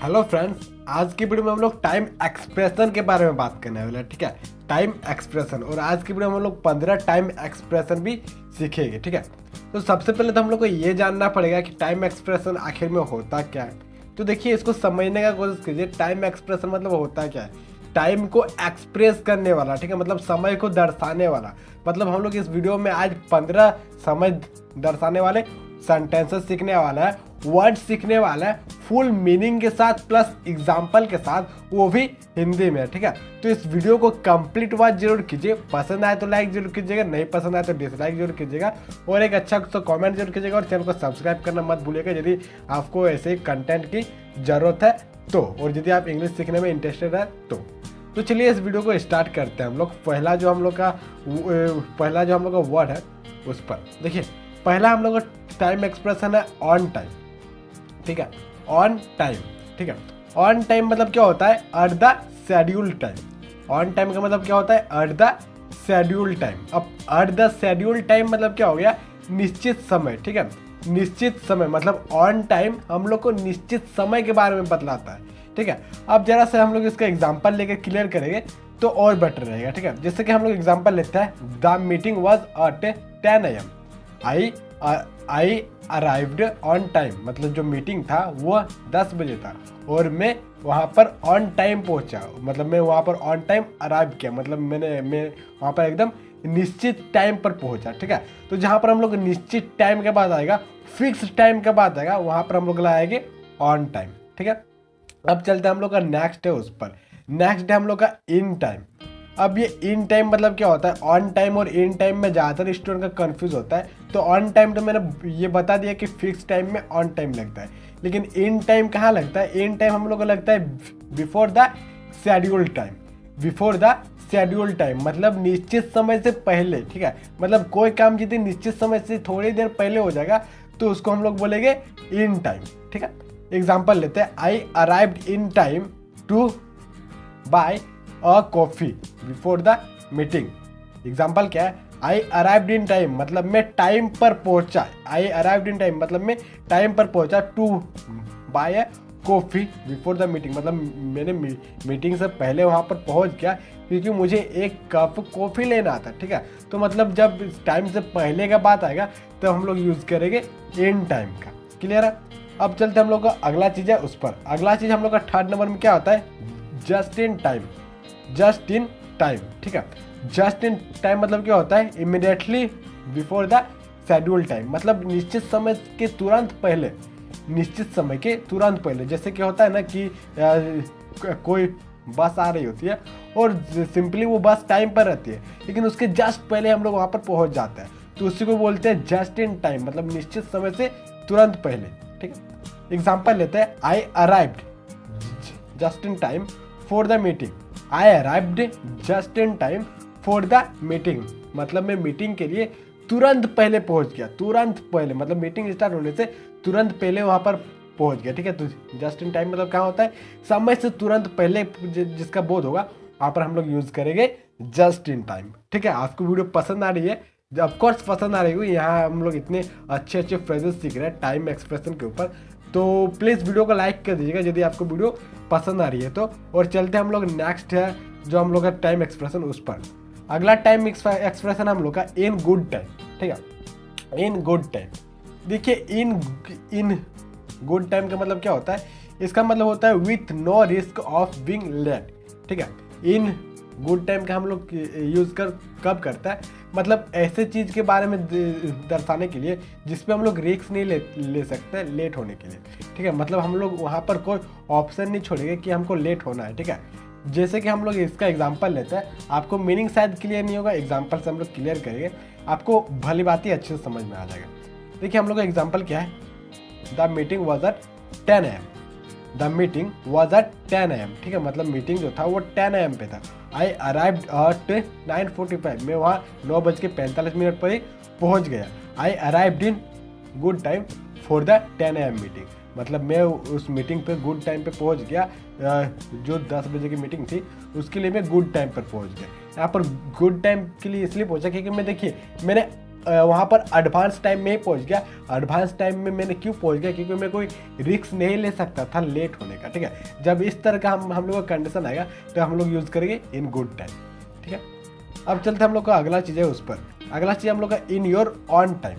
Hello friends, आज की video में हम लोग टाइम एक्सप्रेशन के बारे में बात करने वाले हैं। ठीक है, टाइम एक्सप्रेशन। और आज की वीडियो में हम लोग 15 टाइम एक्सप्रेशन भी सीखेंगे। ठीक है, तो सबसे पहले तो हम लोग को ये जानना पड़ेगा कि टाइम एक्सप्रेशन आखिर में होता क्या है। तो देखिए, इसको समझने का कोशिश कीजिए। टाइम एक्सप्रेशन मतलब होता क्या है? टाइम को एक्सप्रेस करने वाला, ठीक है, मतलब समय को दर्शाने वाला। मतलब हम लोग इस वीडियो में आज 15 समय दर्शाने वाले सेंटेंसेस सीखने वाला है, वर्ड सीखने वाला है, फुल मीनिंग के साथ प्लस एग्जाम्पल के साथ, वो भी हिंदी में। ठीक है, तो इस वीडियो को कंप्लीट वॉच जरूर कीजिए। पसंद आए तो लाइक जरूर कीजिएगा, नहीं पसंद आए तो डिसलाइक जरूर कीजिएगा, और एक अच्छा तो कमेंट जरूर कीजिएगा, और चैनल को सब्सक्राइब करना मत भूलिएगा यदि आपको ऐसे कंटेंट की ज़रूरत है तो, और यदि आप इंग्लिश सीखने में इंटरेस्टेड है तो चलिए इस वीडियो को स्टार्ट करते हैं। हम लोग पहला जो हम लोग का वर्ड है उस पर देखिए। पहला हम लोग का टाइम एक्सप्रेशन है ऑन टाइम। ठीक है, ऑन टाइम। ठीक है, ऑन टाइम मतलब क्या होता है? At the schedule time. On time का मतलब क्या होता है? At the schedule time. अब एट द शेड्यूल टाइम मतलब क्या हो गया? निश्चित समय। ठीक है, निश्चित समय मतलब ऑन टाइम हम लोग को निश्चित समय के बारे में बतलाता है। ठीक है, अब जरा से हम लोग इसका एग्जाम्पल लेकर क्लियर करेंगे तो और बेटर रहेगा। ठीक है, जैसे कि हम लोग एग्जाम्पल लेते हैं, the meeting was at 10 AM। I arrived on time, मतलब जो मीटिंग था वो 10 बजे था और मैं वहाँ पर ऑन टाइम पहुँचा। मतलब मैं वहाँ पर ऑन टाइम अराइव किया, मतलब मैं वहाँ पर एकदम निश्चित टाइम पर पहुँचा। ठीक है, तो जहाँ पर हम लोग निश्चित टाइम के बाद आएगा, फिक्स टाइम के बाद आएगा, वहाँ पर हम लोग लाएंगे ऑन टाइम। ठीक है, अब चलते हैं हम लोग का नेक्स्ट है उस पर। नेक्स्ट है हम लोग का इन टाइम। अब ये इन टाइम मतलब क्या होता है? ऑन टाइम और इन टाइम में ज़्यादातर स्टूडेंट का कंफ्यूज होता है। तो ऑन टाइम तो मैंने ये बता दिया कि फिक्स टाइम में ऑन टाइम लगता है, लेकिन इन टाइम कहाँ लगता है? इन टाइम हम लोग को लगता है before the schedule time. Before the schedule time मतलब निश्चित समय से पहले। ठीक है, मतलब कोई काम यदि निश्चित समय से थोड़ी देर पहले हो जाएगा तो उसको हम लोग बोलेंगे इन टाइम। ठीक है, एग्जाम्पल लेते हैं, I arrived in time to buy a coffee before the meeting. Example क्या है? आई अराइव्ड इन टाइम मतलब मैं टाइम पर पहुंचा। आई अराइव्ड इन टाइम मतलब मैं टाइम पर पहुंचा to buy a coffee before the meeting, मतलब मैंने मीटिंग से पहले वहां पर पहुंच गया क्योंकि मुझे एक कप कॉफ़ी लेना था। ठीक है, तो मतलब जब टाइम से पहले का बात आएगा तो हम लोग यूज़ करेंगे इन टाइम का। क्लियर है? अब चलते हम लोग का अगला चीज़ है उस पर। अगला चीज़ हम लोग का थर्ड नंबर में क्या होता है? Just in time. Just in time. ठीक है, जस्ट इन टाइम मतलब क्या होता है? Immediately before the schedule time, मतलब निश्चित समय के तुरंत पहले। निश्चित समय के तुरंत पहले, जैसे क्या होता है ना कि कोई बस आ रही होती है और सिंपली वो बस टाइम पर रहती है, लेकिन उसके जस्ट पहले हम लोग वहाँ पर पहुँच जाते हैं, तो उसी को बोलते हैं जस्ट इन टाइम, मतलब निश्चित समय से तुरंत पहले। ठीक है, एग्जाम्पल लेते हैं, I arrived just in time for the meeting. I arrived just in time for the meeting, मतलब मैं मीटिंग के लिए तुरंत पहले पहुंच गया। तुरंत पहले मतलब मीटिंग स्टार्ट होने से तुरंत पहले वहां पर पहुंच गया। ठीक है, तो जस्ट इन टाइम मतलब क्या होता है? समय से तुरंत पहले जिसका बोध होगा वहां पर हम लोग यूज करेंगे जस्ट इन टाइम। ठीक है, आपको वीडियो पसंद आ रही है? ऑफकोर्स पसंद आ रही होगी। यहाँ हम लोग इतने अच्छे अच्छे फ्रेजेस सीख रहे हैं टाइम एक्सप्रेशन के ऊपर, तो प्लीज़ वीडियो को लाइक कर दीजिएगा यदि आपको वीडियो पसंद आ रही है तो। और चलते हम लोग नेक्स्ट है जो हम लोग का टाइम एक्सप्रेशन उस पर। अगला टाइम एक्सप्रेशन हम लोग का इन गुड टाइम। ठीक है, इन गुड टाइम। देखिए, इन गुड टाइम का मतलब क्या होता है? इसका मतलब होता है with no risk of being late. ठीक है, इन गुड टाइम का हम लोग यूज़ कब करता है? मतलब ऐसे चीज़ के बारे में दर्शाने के लिए जिसपे हम लोग रिस्क नहीं ले सकते लेट होने के लिए। ठीक है, मतलब हम लोग वहाँ पर कोई ऑप्शन नहीं छोड़ेंगे कि हमको लेट होना है। ठीक है, जैसे कि हम लोग इसका एग्जांपल लेते हैं, आपको मीनिंग शायद क्लियर नहीं होगा, एग्जांपल से हम लोग क्लियर करेंगे, आपको भली बात ही अच्छे से समझ में आ जाएगा। देखिए, हम लोग का एग्जाम्पल क्या है? The meeting was at 10 AM। The meeting was at 10 AM। ठीक है, मतलब मीटिंग जो था वो 10 AM पे था। आई अराइव्ड एट 9:45, मैं वहाँ 9:45 पर ही पहुँच गया। आई arrived in good time for the 10 AM meeting, मतलब मैं उस मीटिंग पे गुड टाइम पे पहुँच गया। जो 10 बजे की मीटिंग थी उसके लिए मैं गुड टाइम पर पहुँच गया। यहाँ पर गुड टाइम के लिए इसलिए पहुँचा क्योंकि मैं देखिए मैंने वहाँ पर एडवांस टाइम में ही पहुँच गया। एडवांस टाइम में मैंने क्यों पहुँच गया, क्योंकि मैं कोई रिस्क नहीं ले सकता था लेट होने का, ठीक है। जब इस तरह का हम लोग का कंडीशन आएगा तो हम लोग यूज़ करेंगे इन गुड टाइम, ठीक है। अब चलते हम लोग का अगला चीज़ है उस पर। अगला चीज़ हम लोग का in your on time,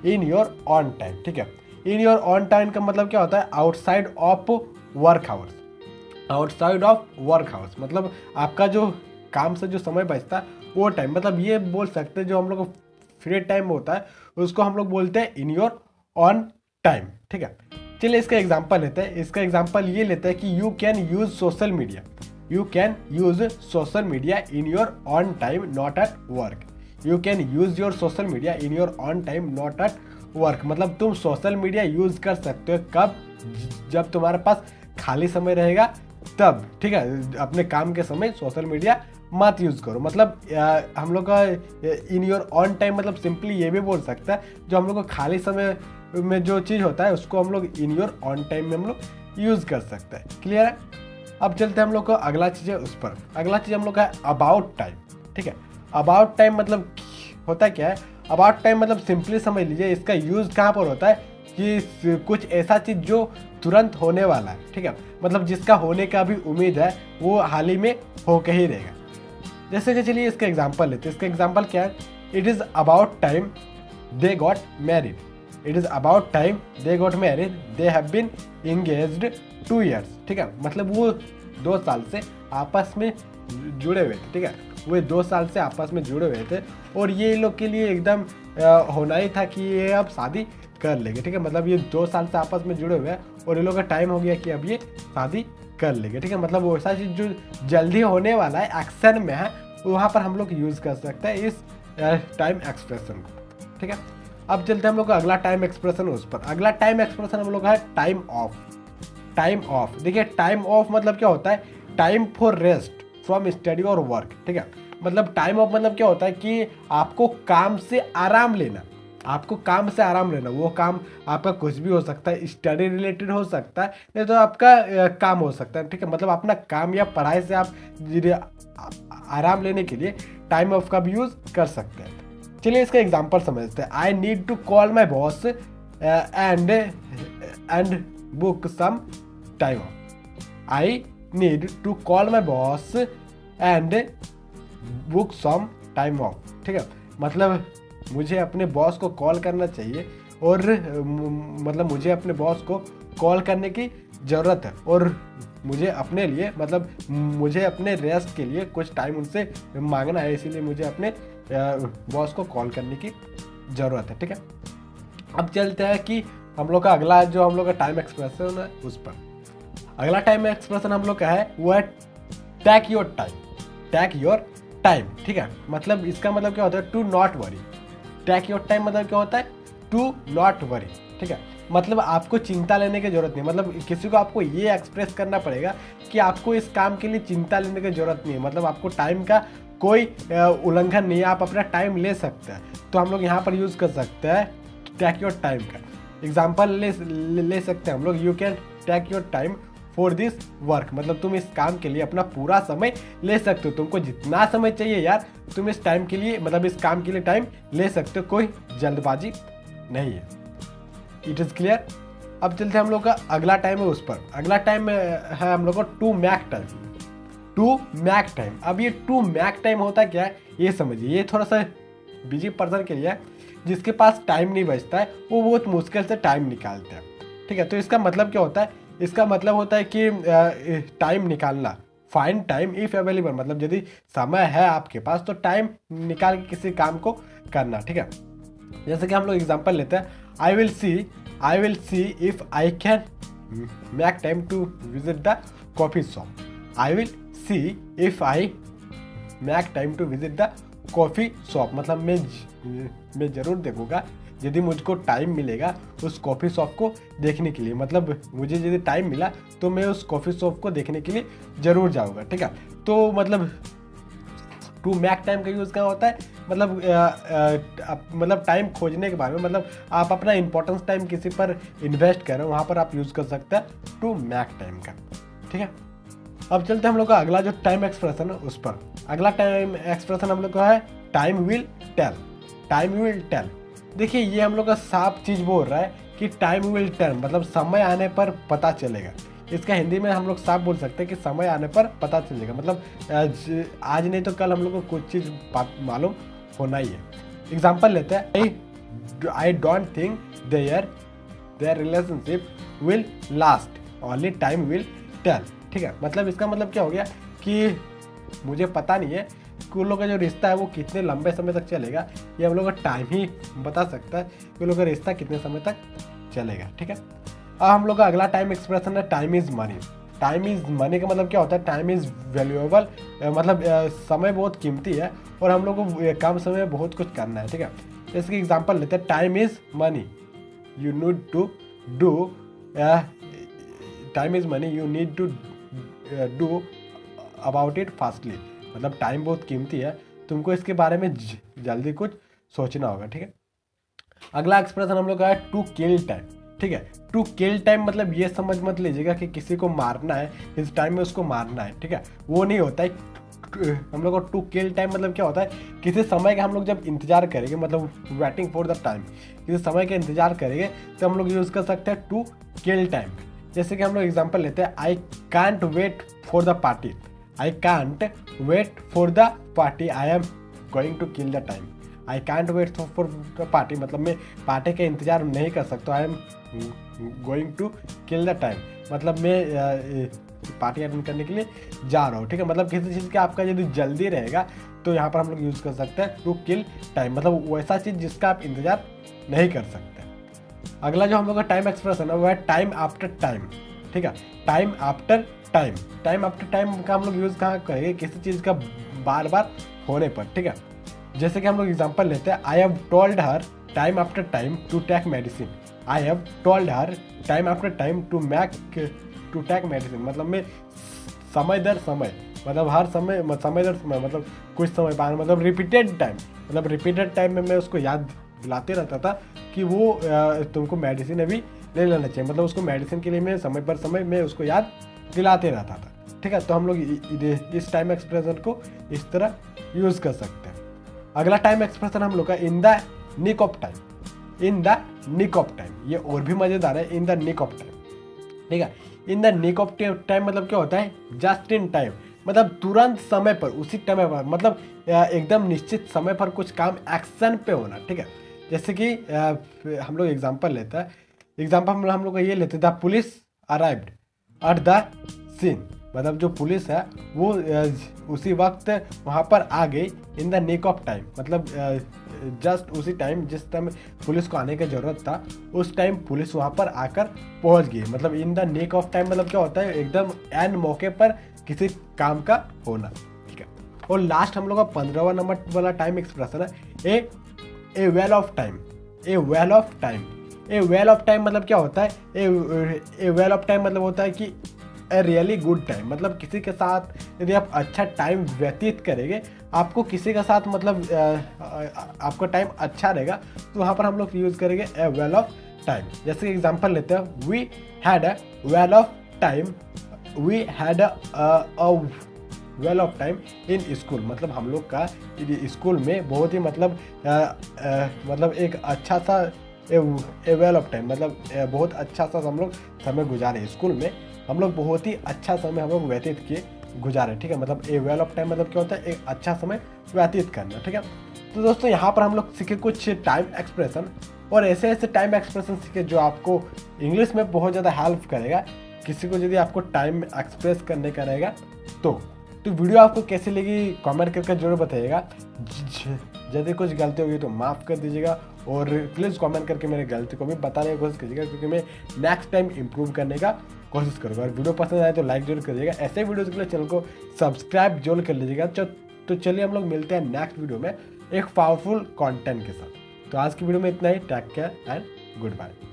in your on time, ठीक है। इन योर ऑन टाइम का मतलब क्या होता है, outside of work hours, outside of work hours मतलब आपका जो काम से जो समय बचता है वो टाइम, मतलब ये बोल सकते हैं जो हम लोग को फ्री टाइम होता है उसको हम लोग बोलते हैं इन योर ऑन टाइम, ठीक है। चलिए इसका एग्जांपल लेते हैं। इसका एग्जांपल ये लेते हैं कि you can use social media, you can use social media in your on time not at work. You can use your social media in your on time not at work मतलब तुम social media use कर सकते हो कब, जब तुम्हारे पास खाली समय रहेगा तब, ठीक है। अपने काम के समय सोशल मीडिया मत यूज़ करो। मतलब हम लोग का इन योर ऑन टाइम मतलब सिंपली ये भी बोल सकता है जो हम लोग को खाली समय में जो चीज़ होता है उसको हम लोग इन योर ऑन टाइम में हम लोग यूज़ कर सकते हैं। क्लियर है। अब चलते हैं हम लोग को अगला चीज़ है उस पर। अगला चीज़ हम लोग का है अबाउट टाइम, ठीक है। अबाउट टाइम मतलब होता क्या है, अबाउट टाइम मतलब सिंपली समझ लीजिए इसका यूज़ कहाँ पर होता है कि कुछ ऐसा चीज़ जो तुरंत होने वाला है, ठीक है। मतलब जिसका होने का भी उम्मीद है वो हाल ही में होकर ही रहेगा। जैसे कि चलिए इसका एग्जांपल लेते हैं। इसका एग्जांपल क्या है, it is about time they got married, it is about time they got married, they have been engaged 2 years, ठीक है। मतलब वो 2 साल से आपस में जुड़े हुए थे, ठीक है। वो 2 साल से आपस में जुड़े हुए थे और ये लोग के लिए एकदम होना ही था कि ये अब शादी कर लेंगे, ठीक है। मतलब ये 2 साल से आपस में जुड़े हुए हैं और ये लोग का टाइम हो गया कि अब ये शादी कर लेंगे, ठीक है। मतलब वो ऐसा चीज़ जो जल्दी होने वाला है, एक्शन में है, वहाँ पर हम लोग यूज़ कर सकते हैं इस टाइम एक्सप्रेशन को, ठीक है। अब चलते हैं हम लोग का अगला टाइम एक्सप्रेशन उस पर। अगला टाइम एक्सप्रेशन हम लोग है टाइम ऑफ। टाइम ऑफ देखिए, टाइम ऑफ मतलब क्या होता है, time for rest from study और वर्क, ठीक है। मतलब टाइम ऑफ मतलब क्या होता है कि आपको काम से आराम लेना, आपको काम से आराम लेना। वो काम आपका कुछ भी हो सकता है, स्टडी रिलेटेड हो सकता है, नहीं तो आपका काम हो सकता है, ठीक है। मतलब अपना काम या पढ़ाई से आप आराम लेने के लिए टाइम ऑफ का भी यूज़ कर सकते हैं। चलिए इसका एग्जांपल समझते हैं। I need to call my boss and book some time off. I need to call my boss and book some time off, ठीक है। मतलब मुझे अपने बॉस को कॉल करना चाहिए और मतलब मुझे अपने बॉस को कॉल करने की ज़रूरत है और मुझे अपने लिए मतलब मुझे अपने रेस्ट के लिए कुछ टाइम उनसे मांगना है, इसीलिए मुझे अपने बॉस को कॉल करने की ज़रूरत है, ठीक है। अब चलते हैं कि हम लोग का अगला जो हम लोग का टाइम एक्सप्रेशन है उस पर। अगला टाइम एक्सप्रेशन हम लोग का है वो है take your time, take your time, ठीक है। मतलब इसका मतलब क्या होता है, to not worry. Take your time मतलब क्या होता है, टू नॉट वरी, ठीक है। मतलब आपको चिंता लेने की जरूरत नहीं, मतलब किसी को आपको ये एक्सप्रेस करना पड़ेगा कि आपको इस काम के लिए चिंता लेने की जरूरत नहीं है। मतलब आपको टाइम का कोई उल्लंघन नहीं है, आप अपना टाइम ले सकते हैं। तो हम लोग यहाँ पर यूज़ कर सकते हैं टेक योर टाइम का। एग्जाम्पल ले सकते हैं हम लोग, you can take your time for this work. मतलब तुम इस काम के लिए अपना पूरा समय ले सकते हो, तुमको जितना समय चाहिए यार तुम इस टाइम के लिए मतलब इस काम के लिए टाइम ले सकते हो, कोई जल्दबाजी नहीं है। It is clear. अब चलते हैं हम लोग का अगला टाइम है उस पर। अगला टाइम है हम लोग का to make time, to make time. अब ये टू मैक टाइम होता क्या है ये समझिए, ये थोड़ा सा बिजी पर्सन के लिए है, जिसके पास टाइम नहीं बचता है वो बहुत मुश्किल से टाइम निकालते हैं, ठीक है। तो इसका मतलब क्या होता है, इसका मतलब होता है कि टाइम निकालना, फाइंड टाइम इफ अवेलेबल। मतलब यदि समय है आपके पास तो टाइम निकाल के किसी काम को करना, ठीक है। जैसे कि हम लोग एग्जांपल लेते हैं, I will see if I can make time to visit the coffee shop. I will see if I make time to visit the coffee shop. मतलब मैं ज़रूर देखूँगा यदि मुझको टाइम मिलेगा उस कॉफ़ी शॉप को देखने के लिए। मतलब मुझे यदि टाइम मिला तो मैं उस कॉफ़ी शॉप को देखने के लिए ज़रूर जाऊँगा, ठीक है। तो मतलब टू मैक टाइम का यूज़ क्या होता है, मतलब टाइम खोजने के बारे में, मतलब आप अपना इंपॉर्टेंस टाइम किसी पर इन्वेस्ट कर रहे हो वहाँ पर आप यूज़ कर सकते हैं टू मैक टाइम का, ठीक है। अब चलते हैं हम लोग का अगला जो टाइम एक्सप्रेशन है उस पर। अगला टाइम एक्सप्रेशन हम लोग का है time will tell. Time will tell. देखिए ये हम लोग का साफ चीज़ बोल रहा है कि टाइम विल टेल मतलब समय आने पर पता चलेगा। इसका हिंदी में हम लोग साफ बोल सकते हैं कि समय आने पर पता चलेगा, मतलब आज नहीं तो कल हम लोग को कुछ चीज़ मालूम होना ही है। एग्जाम्पल लेते हैं, I don't think their relationship will last, only time will tell. ठीक है, मतलब इसका मतलब क्या हो गया कि मुझे पता नहीं है कि उन लोग का जो रिश्ता है वो कितने लंबे समय तक चलेगा, ये हम लोग का टाइम ही बता सकता है कि उन लोग का रिश्ता कितने समय तक चलेगा। ठीक है, अब हम लोग का अगला टाइम एक्सप्रेशन है time is money. Time is money का मतलब क्या होता है, टाइम इज़ वैल्यूएबल, मतलब समय बहुत कीमती है और हम लोग को कम समय में बहुत कुछ करना है। ठीक है, इसकी एग्जांपल लेते हैं, time is money, you need to do, time is money, you need to do about it fastly. मतलब टाइम बहुत कीमती है, तुमको इसके बारे में जल्दी कुछ सोचना होगा। ठीक है, अगला एक्सप्रेशन हम लोग का है टू किल टाइम। ठीक है, टू किल टाइम मतलब ये समझ मत लीजिएगा कि किसी को मारना है, इस टाइम में उसको मारना है। ठीक है, वो नहीं होता है। हम लोग को टू किल टाइम मतलब क्या होता है, किसी समय का हम लोग जब इंतजार करेंगे, मतलब वेटिंग फॉर द टाइम, किसी समय का इंतजार करेंगे तो हम लोग यूज़ कर सकते हैं टू किल टाइम। जैसे कि हम लोग एग्जांपल लेते हैं, I can't wait for the party, I can't wait for the party, I am going to kill the time. I can't wait for the party मतलब मैं पार्टी का इंतजार नहीं कर सकता, I am going to kill the time मतलब मैं party attend करने के लिए जा रहा हूँ। ठीक है, मतलब किसी चीज़ का आपका यदि जल्दी रहेगा तो यहाँ पर हम लोग यूज़ कर सकते हैं टू किल टाइम, मतलब वैसा चीज़ जिसका आप इंतजार नहीं कर सकते। अगला जो हम लोग का टाइम एक्सप्रेशन है वो है टाइम आफ्टर टाइम। ठीक है, time after time, time after time का हम लोग यूज़ कहाँ करेंगे, किसी चीज़ का बार बार होने पर। ठीक है, जैसे कि हम लोग एग्जांपल लेते हैं, I have told her time after time to take medicine, I have told her time after time to take medicine मतलब मैं समय दर समय, मतलब हर समय समय दर समय, मतलब कुछ समय बाद, मतलब रिपीटेड टाइम, मतलब रिपीटेड टाइम में मैं उसको याद दिलाते रहता था कि वो तुमको मेडिसिन अभी ले लेना चाहिए, मतलब उसको मेडिसिन के लिए मैं समय पर समय में उसको याद दिलाते रहता था। ठीक है, तो हम लोग इस टाइम एक्सप्रेशन को इस तरह यूज़ कर सकते हैं। अगला टाइम एक्सप्रेशन हम लोग का in the nick of time, in the nick of time, ये और भी मज़ेदार है, in the nick of time. ठीक है, in the nick of time मतलब क्या होता है, जस्ट इन टाइम, मतलब तुरंत समय पर, उसी टाइम पर, मतलब एकदम निश्चित समय पर कुछ काम एक्शन पे होना। ठीक है, जैसे कि हम लोग एग्जांपल लेते हैं, एग्जांपल हम लोग का ये लेते, the police arrived at the scene, मतलब जो पुलिस है वो उसी वक्त वहाँ पर आ गई, in the nick of time मतलब जस्ट उसी टाइम जिस टाइम पुलिस को आने की ज़रूरत था उस टाइम पुलिस वहाँ पर आकर पहुँच गई। मतलब in the nick of time मतलब क्या होता है, एकदम एन मौके पर किसी काम का होना। ठीक है, और लास्ट हम लोग का 15वां नंबर वाला टाइम एक्सप्रेशन है a well of time, a well of time. A well of time मतलब क्या होता है, ए वेल ऑफ टाइम मतलब होता है कि ए रियली गुड टाइम, मतलब किसी के साथ यदि आप अच्छा टाइम व्यतीत करेंगे, आपको किसी के साथ मतलब आपका टाइम अच्छा रहेगा तो वहाँ पर हम लोग यूज़ करेंगे ए वेल ऑफ टाइम। जैसे कि एग्जांपल लेते हैं, we had a whale of time, we had a whale of time in school, मतलब हम लोग का स्कूल में बहुत ही मतलब एक अच्छा सा ए वेल ऑफ टाइम, मतलब बहुत अच्छा सा हम लोग समय गुजारे स्कूल में, हम लोग बहुत ही अच्छा समय हम लोग व्यतीत किए गुजारे। ठीक है, मतलब ए वेल ऑफ टाइम मतलब क्या होता है, एक अच्छा समय व्यतीत करना। ठीक है, तो दोस्तों यहाँ पर हम लोग सीखे कुछ टाइम एक्सप्रेशन और ऐसे ऐसे टाइम एक्सप्रेशन सीखे जो आपको इंग्लिश में बहुत ज़्यादा हेल्प करेगा, किसी को यदि आपको टाइम एक्सप्रेस करने का रहेगा तो वीडियो आपको कैसी लगी कमेंट करके जरूर बताइएगा। यदि कुछ गलती होगी तो माफ़ कर दीजिएगा और प्लीज़ कमेंट करके मेरी गलती को भी बताने की कोशिश कीजिएगा, क्योंकि मैं नेक्स्ट टाइम इम्प्रूव करने का कोशिश करूँगा। और वीडियो पसंद आए तो लाइक जरूर करिएगा, ऐसे वीडियोज़ के लिए चैनल को सब्सक्राइब जरूर कर लीजिएगा। तो चलिए हम लोग मिलते हैं नेक्स्ट वीडियो में एक पावरफुल कंटेंट के साथ। तो आज की वीडियो में इतना ही, take care and good bye.